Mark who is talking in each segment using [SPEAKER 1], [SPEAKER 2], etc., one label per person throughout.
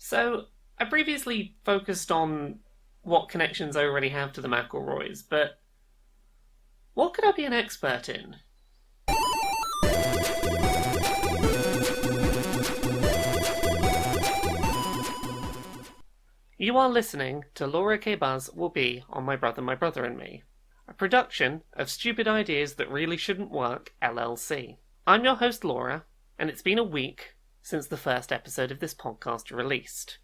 [SPEAKER 1] So, I previously focused on what connections I already have to the McElroys, but what could I be an expert in? You are listening to LauraKBuzz Will Be on My Brother and Me, a production of Stupid Ideas That Really Shouldn't Work, LLC. I'm your host Laura, and it's been a week since the first episode of this podcast released.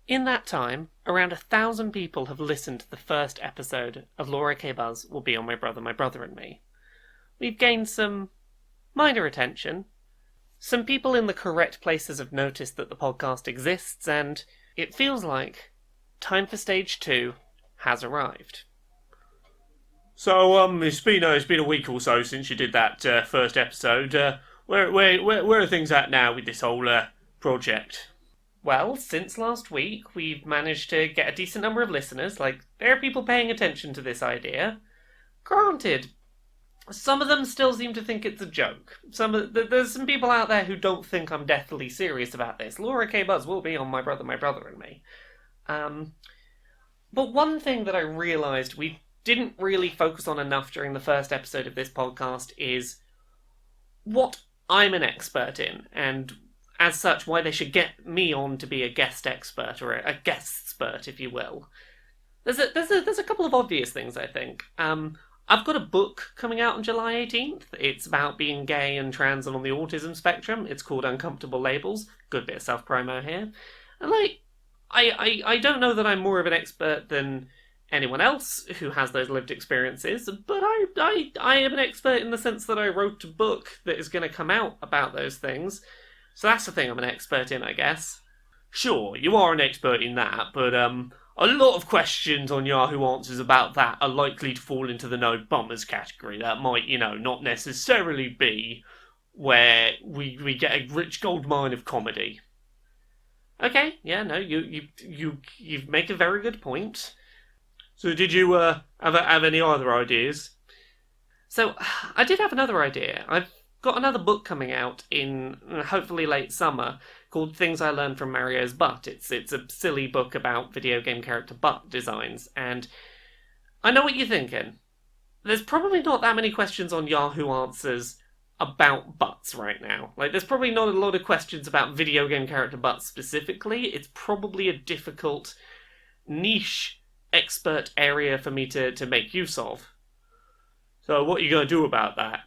[SPEAKER 1] In that time, around 1,000 people have listened to the first episode of LauraKBuzz Will Be on My Brother and Me. We've gained some minor attention. Some people in the correct places have noticed that the podcast exists, and it feels like time for stage 2 has arrived.
[SPEAKER 2] So, it's been a week or so since you did that first episode. Where are things at now with this whole project?
[SPEAKER 1] Well, since last week, we've managed to get a decent number of listeners. There are people paying attention to this idea. Granted, some of them still seem to think it's a joke. There's some people out there who don't think I'm deathly serious about this. LauraKBuzz will be on My Brother and Me. But one thing that I realised we didn't really focus on enough during the first episode of this podcast is what I'm an expert in, and as such, why they should get me on to be a guest expert, or a guest-spert, if you will. There's a couple of obvious things, I think. I've got a book coming out on July 18th. It's about being gay and trans and on the autism spectrum. It's called Uncomfortable Labels. Good bit of self-promo here. And, I don't know that I'm more of an expert than anyone else who has those lived experiences, but I am an expert in the sense that I wrote a book that is going to come out about those things. So that's the thing I'm an expert in, I guess.
[SPEAKER 2] Sure, you are an expert in that, but a lot of questions on Yahoo Answers about that are likely to fall into the no bummers category. That might, not necessarily be where we get a rich gold mine of comedy.
[SPEAKER 1] Okay, yeah, no, you make a very good point.
[SPEAKER 2] So did you have any other ideas?
[SPEAKER 1] So, I did have another idea. I've got another book coming out in hopefully late summer called Things I Learned from Mario's Butt. It's a silly book about video game character butt designs, and I know what you're thinking. There's probably not that many questions on Yahoo Answers about butts right now. There's probably not a lot of questions about video game character butts specifically. It's probably a difficult niche expert area for me to make use of.
[SPEAKER 2] So what are you going to do about that?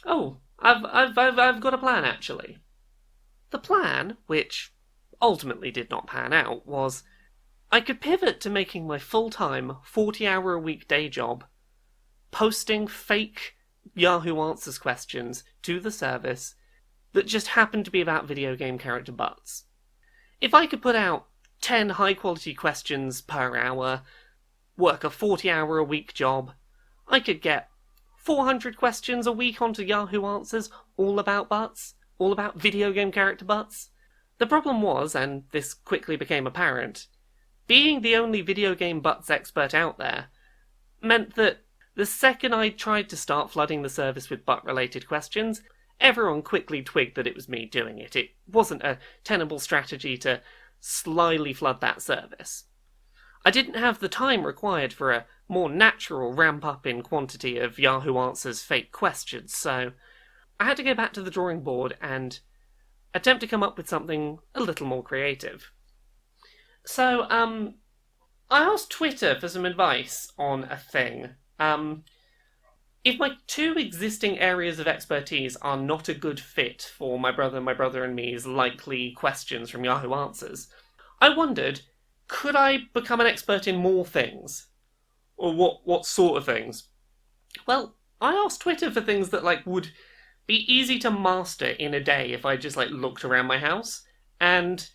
[SPEAKER 1] Oh, I've got a plan, actually. The plan, which ultimately did not pan out, was I could pivot to making my full-time, 40-hour-a-week day job posting fake Yahoo Answers questions to the service that just happened to be about video game character butts. If I could put out 10 high-quality questions per hour, work a 40-hour-a-week job, I could get 400 questions a week onto Yahoo Answers, all about butts, all about video game character butts. The problem was, and this quickly became apparent, being the only video game butts expert out there meant that the second I tried to start flooding the service with butt-related questions, everyone quickly twigged that it was me doing it. It wasn't a tenable strategy to slyly flood that service. I didn't have the time required for a more natural ramp-up in quantity of Yahoo Answers fake questions, so I had to go back to the drawing board and attempt to come up with something a little more creative. So, I asked Twitter for some advice on a thing. If my two existing areas of expertise are not a good fit for my brother and me's likely questions from Yahoo Answers, I wondered, could I become an expert in more things?
[SPEAKER 2] Or what sort of things?
[SPEAKER 1] Well, I asked Twitter for things that, would be easy to master in a day if I just, looked around my house, and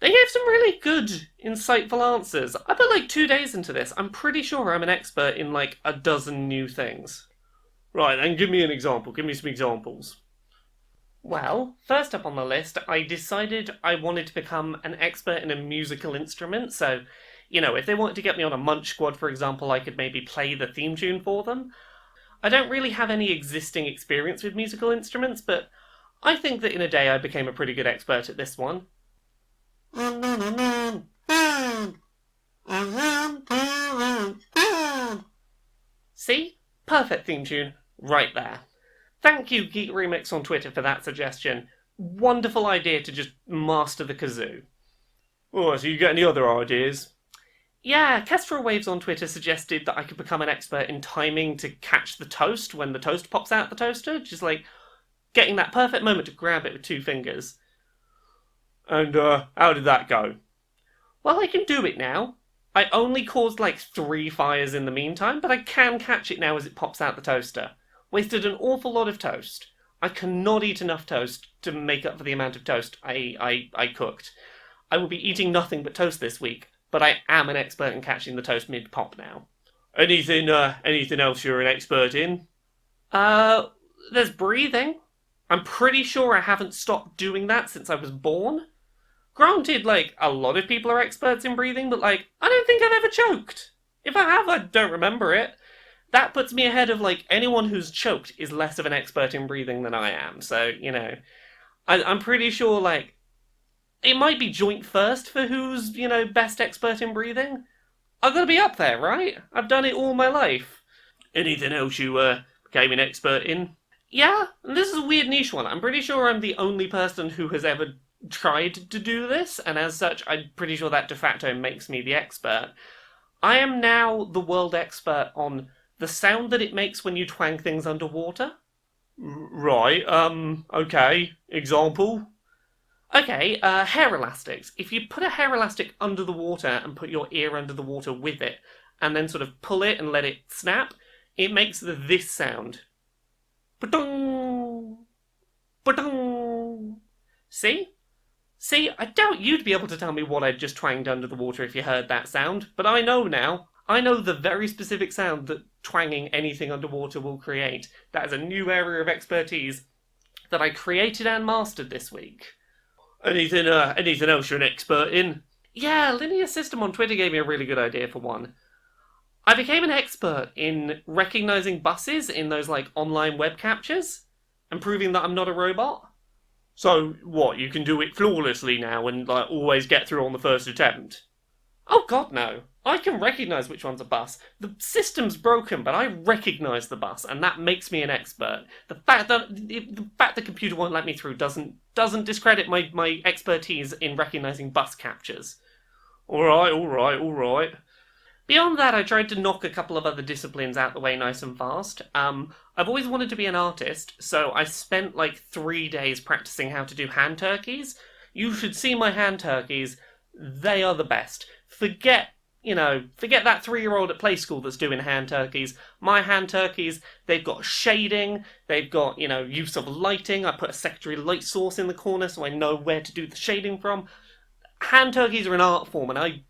[SPEAKER 1] they gave some really good, insightful answers. I put, 2 days into this. I'm pretty sure I'm an expert in, a dozen new things.
[SPEAKER 2] Right, then give me an example. Give me some examples.
[SPEAKER 1] Well, first up on the list, I decided I wanted to become an expert in a musical instrument, so if they wanted to get me on a Munch Squad, for example, I could maybe play the theme tune for them. I don't really have any existing experience with musical instruments, but I think that in a day I became a pretty good expert at this one. perfect theme tune right there. Thank you, Geek Remix on Twitter, for that suggestion. Wonderful idea to just master the kazoo.
[SPEAKER 2] Oh, so you got any other ideas?
[SPEAKER 1] Yeah, Kestrel Waves on Twitter suggested that I could become an expert in timing to catch the toast when the toast pops out the toaster. Just like getting that perfect moment to grab it with 2 fingers.
[SPEAKER 2] And how did that go?
[SPEAKER 1] Well, I can do it now. I only caused like 3 fires in the meantime, but I can catch it now as it pops out the toaster. Wasted an awful lot of toast. I cannot eat enough toast to make up for the amount of toast I cooked. I will be eating nothing but toast this week, but I am an expert in catching the toast mid-pop now.
[SPEAKER 2] Anything else you're an expert in?
[SPEAKER 1] There's breathing. I'm pretty sure I haven't stopped doing that since I was born. Granted, like, a lot of people are experts in breathing, but, like, I don't think I've ever choked. If I have, I don't remember it. That puts me ahead of, like, anyone who's choked is less of an expert in breathing than I am. So, you know, I'm pretty sure, like, it might be joint first for who's, you know, best expert in breathing. I've got to be up there, right? I've done it all my life.
[SPEAKER 2] Anything else you became an expert in?
[SPEAKER 1] Yeah, and this is a weird niche one. I'm pretty sure I'm the only person who has ever tried to do this, and as such, I'm pretty sure that de facto makes me the expert. I am now the world expert on the sound that it makes when you twang things underwater.
[SPEAKER 2] Right, okay. Example?
[SPEAKER 1] Okay, hair elastics. If you put a hair elastic under the water and put your ear under the water with it, and then sort of pull it and let it snap, it makes this sound. Ba-dong! Ba-dong! See? See, I doubt you'd be able to tell me what I'd just twanged under the water if you heard that sound, but I know now. I know the very specific sound that twanging anything underwater will create. That is a new area of expertise that I created and mastered this week.
[SPEAKER 2] Anything else you're an expert in?
[SPEAKER 1] Yeah, Linear System on Twitter gave me a really good idea for one. I became an expert in recognizing buses in those, like, online web captures and proving that I'm not a robot.
[SPEAKER 2] So, what, you can do it flawlessly now and, like, always get through on the first attempt?
[SPEAKER 1] Oh god, no. I can recognise which one's a bus. The system's broken, but I recognise the bus, and that makes me an expert. The fact that the computer won't let me through doesn't discredit my expertise in recognising bus captures.
[SPEAKER 2] Alright.
[SPEAKER 1] Beyond that, I tried to knock a couple of other disciplines out the way nice and fast. I've always wanted to be an artist, so I spent like 3 days practicing how to do hand turkeys. You should see my hand turkeys. They are the best. Forget that 3-year-old at play school that's doing hand turkeys. My hand turkeys, they've got shading, they've got, use of lighting. I put a secondary light source in the corner so I know where to do the shading from. Hand turkeys are an art form, and I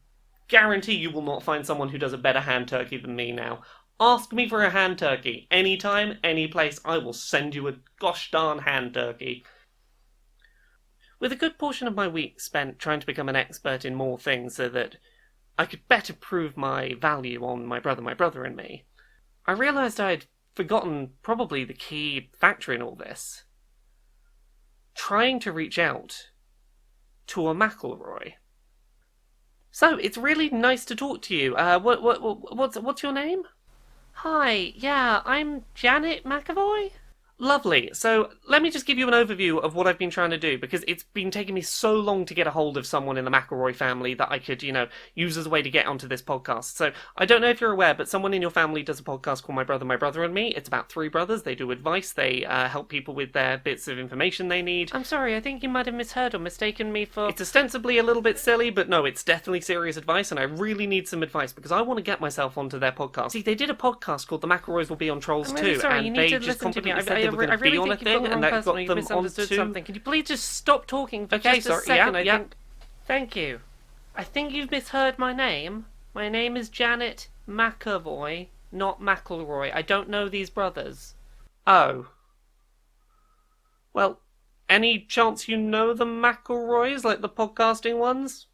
[SPEAKER 1] guarantee you will not find someone who does a better hand turkey than me now. Ask me for a hand turkey. Anytime, any place, I will send you a gosh darn hand turkey. With a good portion of my week spent trying to become an expert in more things so that I could better prove my value on my brother and me, I realised I'd forgotten probably the key factor in all this. Trying to reach out to a McElroy. So, it's really nice to talk to you. What's your name? Hi, yeah, I'm Janet McAvoy. Lovely. So, let me just give you an overview of what I've been trying to do, because it's been taking me so long to get a hold of someone in the McElroy family that I could, use as a way to get onto this podcast. So, I don't know if you're aware, but someone in your family does a podcast called My Brother and Me. It's about 3 brothers. They do advice. They help people with their bits of information they need. I'm sorry, I think you might have misheard or mistaken me for... It's ostensibly a little bit silly, but no, it's definitely serious advice, and I really need some advice, because I want to get myself onto their podcast. See, they did a podcast called The McElroys Will Be on Trolls
[SPEAKER 3] I'm really
[SPEAKER 1] too,
[SPEAKER 3] sorry,
[SPEAKER 1] and
[SPEAKER 3] you need
[SPEAKER 1] they
[SPEAKER 3] to
[SPEAKER 1] just
[SPEAKER 3] listen to me.
[SPEAKER 1] confidently said they were going to be on a thing, and that got them onto...
[SPEAKER 3] something. Can you please just stop talking for
[SPEAKER 1] Okay,
[SPEAKER 3] just
[SPEAKER 1] sorry,
[SPEAKER 3] a second?
[SPEAKER 1] yeah.
[SPEAKER 3] I think... Thank you. I think you've misheard my name. My name is Janet McAvoy, not McElroy. I don't know these brothers.
[SPEAKER 1] Oh. Well, any chance you know the McElroys, like the podcasting ones?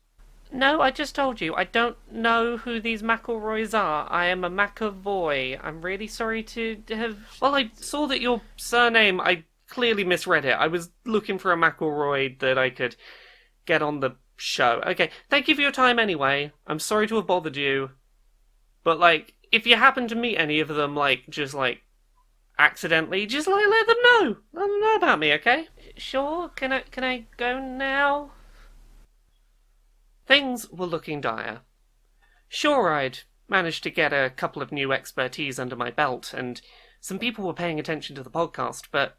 [SPEAKER 3] No, I just told you. I don't know who these McElroys are. I am a McAvoy. I'm really sorry to have...
[SPEAKER 1] Well, I saw that your surname, I clearly misread it. I was looking for a McElroy that I could get on the show. Okay, thank you for your time anyway. I'm sorry to have bothered you. But, if you happen to meet any of them, just accidentally, just let them know. Let them know about me, okay?
[SPEAKER 3] Sure, can I go now?
[SPEAKER 1] Things were looking dire. Sure, I'd managed to get a couple of new expertise under my belt, and some people were paying attention to the podcast, but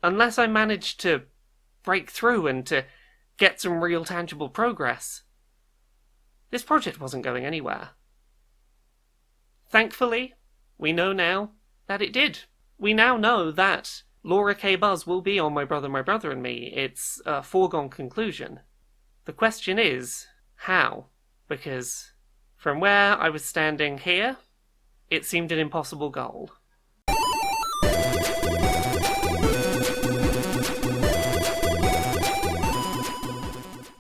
[SPEAKER 1] unless I managed to break through and to get some real tangible progress, this project wasn't going anywhere. Thankfully, we know now that it did. We now know that LauraKBuzz will be on My Brother and Me. It's a foregone conclusion. The question is, how? Because from where I was standing here, it seemed an impossible goal.